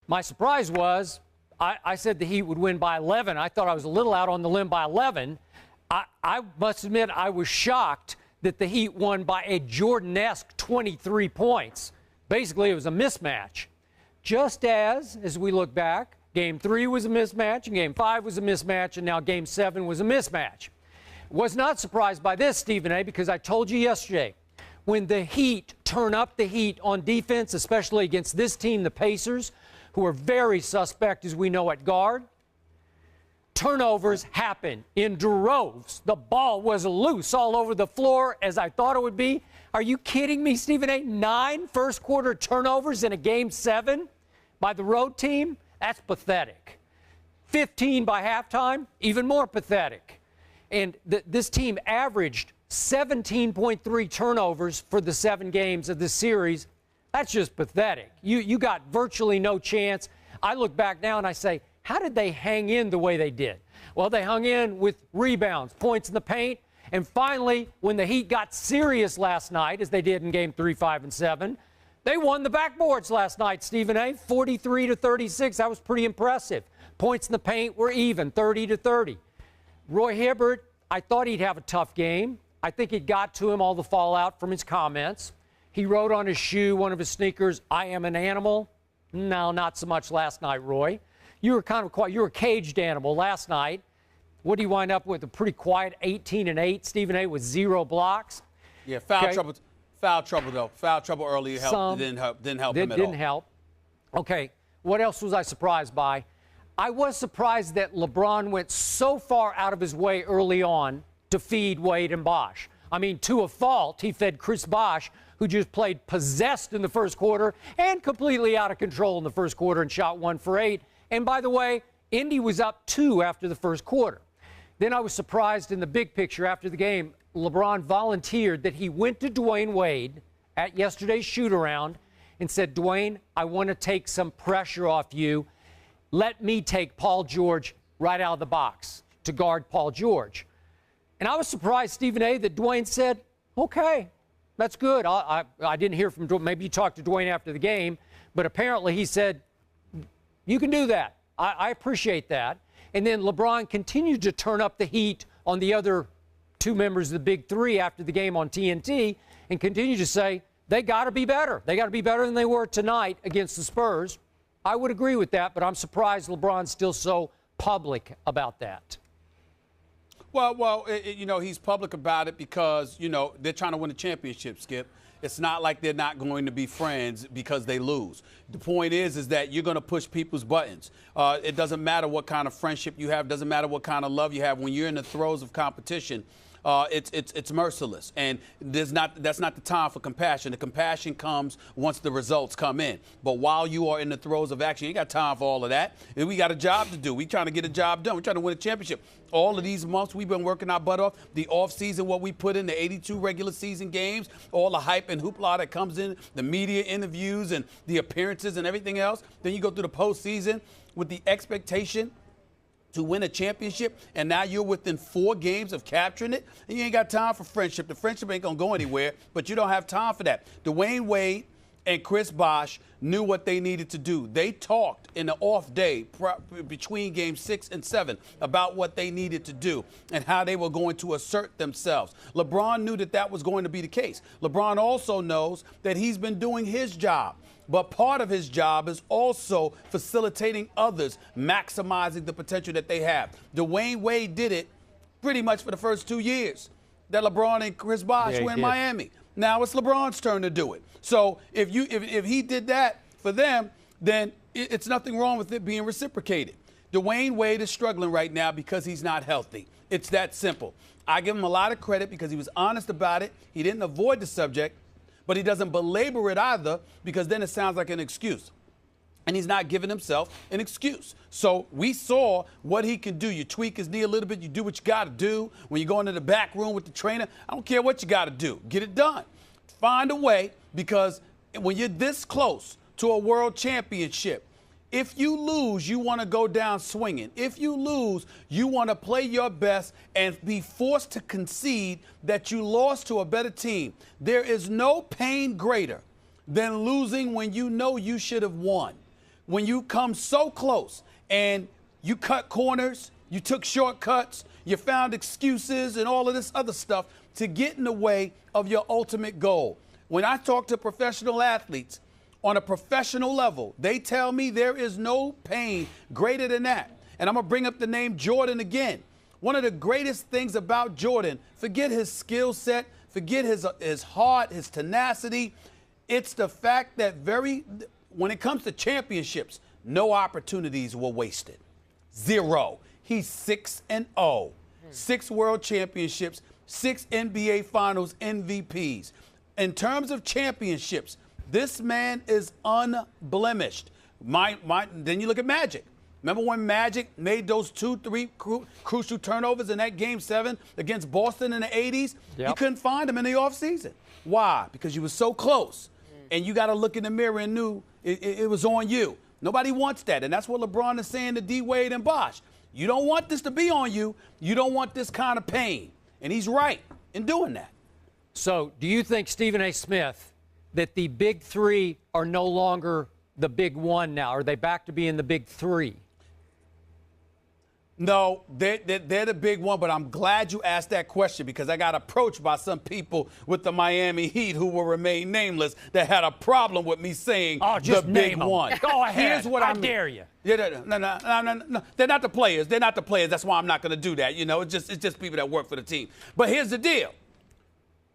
My surprise was I said the Heat would win by 11. I thought I was a little out on the limb by 11. I must admit I was shocked that the Heat won by a Jordan-esque 23 points. Basically, it was a mismatch. Just as we look back, Game 3 was a mismatch, and Game 5 was a mismatch, and now Game 7 was a mismatch. Was not surprised by this, Stephen A., because I told you yesterday, when the Heat turn up the heat on defense, especially against this team, the Pacers, who are very suspect, as we know, at guard, turnovers happen in droves. The ball was loose all over the floor, as I thought it would be. Are you kidding me, Stephen A.? 9 first-quarter turnovers in a Game 7 by the road team? That's pathetic. 15 by halftime? Even more pathetic. And this team averaged 17.3 turnovers for the 7 games of this series. That's just pathetic. You got virtually no chance. I look back now and I say, how did they hang in the way they did? Well, they hung in with rebounds, points in the paint, and finally, when the Heat got serious last night, as they did in Game 3, 5, and 7, they won the backboards last night, Stephen A., 43-36. That was pretty impressive. Points in the paint were even, 30-30. Roy Hibbert, I thought he'd have a tough game. I think it got to him, all the fallout from his comments. He wrote on his shoe, one of his sneakers, "I am an animal." No, not so much last night, Roy. You were kind of quiet. You were a caged animal last night. What do you wind up with? A pretty quiet 18-8, Stephen A., with 0 blocks. Yeah, foul trouble. Foul trouble, though. Foul trouble early didn't help him at all. Didn't help. Okay, what else was I surprised by? I was surprised that LeBron went so far out of his way early on to feed Wade and Bosh. I mean, to a fault, he fed Chris Bosh, who just played possessed in the first quarter and completely out of control in the first quarter and shot 1 for 8. And by the way, Indy was up 2 after the first quarter. Then I was surprised in the big picture after the game. LeBron volunteered that he went to Dwayne Wade at yesterday's shoot-around and said, "Dwayne, I want to take some pressure off you. Let me take Paul George right out of the box to guard Paul George." And I was surprised, Stephen A., that Dwayne said, "Okay, that's good." I didn't hear from Dwayne. Maybe you talked to Dwayne after the game, but apparently he said, "You can do that. I appreciate that." And then LeBron continued to turn up the heat on the other 2 members of the Big Three after the game on TNT and continued to say, they got to be better. They got to be better than they were tonight against the Spurs. I would agree with that, but I'm surprised LeBron's still so public about that. Well, he's public about it because, they're trying to win a championship, Skip. It's not like they're not going to be friends because they lose. The point is that you're going to push people's buttons. It doesn't matter what kind of friendship you have. It doesn't matter what kind of love you have. When you're in the throes of competition, it's merciless, and that's not the time for compassion. The compassion comes once the results come in. But while you are in the throes of action, you ain't got time for all of that. We got a job to do. We trying to get a job done. We're trying to win a championship. All of these months we've been working our butt off. The offseason, what we put in, the 82 regular season games, all the hype and hoopla that comes in, the media interviews and the appearances and everything else. Then you go through the postseason with the expectation to win a championship, and now you're within 4 games of capturing it, and you ain't got time for friendship. The friendship ain't going to go anywhere, but you don't have time for that. Dwayne Wade and Chris Bosh knew what they needed to do. They talked in the off day between Games 6 and 7 about what they needed to do and how they were going to assert themselves. LeBron knew that was going to be the case. LeBron also knows that he's been doing his job. But part of his job is also facilitating others, maximizing the potential that they have. Dwayne Wade did it pretty much for the first 2 years that LeBron and Chris Bosh were in Miami. Now it's LeBron's turn to do it. So if he did that for them, then it's nothing wrong with it being reciprocated. Dwayne Wade is struggling right now because he's not healthy. It's that simple. I give him a lot of credit because he was honest about it. He didn't avoid the subject. But he doesn't belabor it either, because then it sounds like an excuse. And he's not giving himself an excuse. So we saw what he can do. You tweak his knee a little bit. You do what you got to do. When you go into the back room with the trainer, I don't care what you got to do. Get it done. Find a way, because when you're this close to a world championship, if you lose, you want to go down swinging. If you lose, you want to play your best and be forced to concede that you lost to a better team. There is no pain greater than losing when you know you should have won. when you come so close and you cut corners, you took shortcuts, you found excuses and all of this other stuff to get in the way of your ultimate goal. When I talk to professional athletes on a professional level, they tell me there is no pain greater than that. And I'm going to bring up the name Jordan again. One of the greatest things about Jordan, forget his skill set, forget his heart, his tenacity. It's the fact that when it comes to championships, no opportunities were wasted. 0. He's 6-0. 6 world championships, 6 NBA Finals MVPs. In terms of championships, this man is unblemished. Then you look at Magic. Remember when Magic made those 2-3 crucial turnovers in that Game 7 against Boston in the 80s? Yep. You couldn't find him in the offseason. Why? Because you were so close. And you got to look in the mirror and knew it was on you. Nobody wants that. And that's what LeBron is saying to D-Wade and Bosh. You don't want this to be on you. You don't want this kind of pain. And he's right in doing that. So do you think, Stephen A. Smith, that the big three are no longer the big one now? Are they back to being the big three? No, they're the big one, but I'm glad you asked that question because I got approached by some people with the Miami Heat who will remain nameless that had a problem with me saying the big one. Go ahead. Here's what I dare you. Yeah, no. They're not the players. They're not the players. That's why I'm not going to do that. You know, it's just people that work for the team. But here's the deal.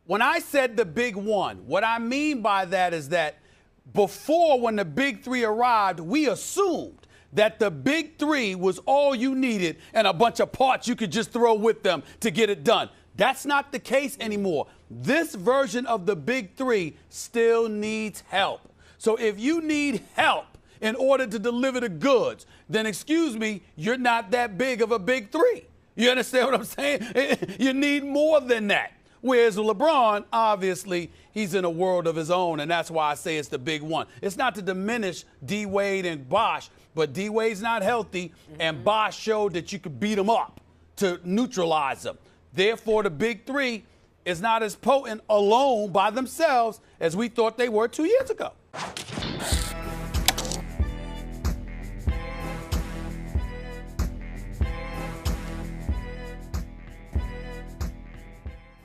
When I said the big one, what I mean by that is that before, when the big three arrived, we assumed that the big three was all you needed and a bunch of parts you could just throw with them to get it done. That's not the case anymore. This version of the big three still needs help. So if you need help in order to deliver the goods, then excuse me, you're not that big of a big three. You understand what I'm saying? You need more than that. Whereas LeBron, obviously, he's in a world of his own, and that's why I say it's the big one. It's not to diminish D-Wade and Bosh, but D-Wade's not healthy, and Bosh showed that you could beat him up to neutralize him. Therefore, the big three is not as potent alone by themselves as we thought they were 2 years ago.